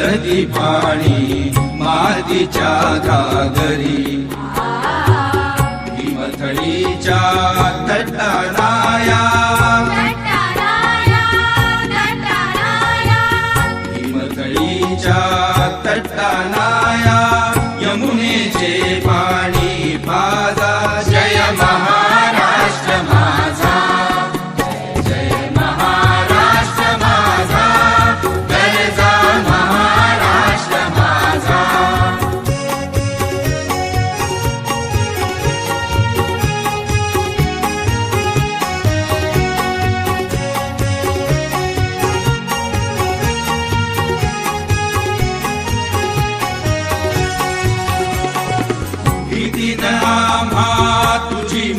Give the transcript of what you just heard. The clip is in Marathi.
नदी पाणी मातीच्या घागरी हिमथडीच्या तटाराया हिमथडीच्या तटाराया यमुनेचे पाणी पाजा जय महाराष्ट्र माझा जय महाराष्ट्र माझा गरजा महाराष्ट्र माझा भीतीनं आम्हा तुझी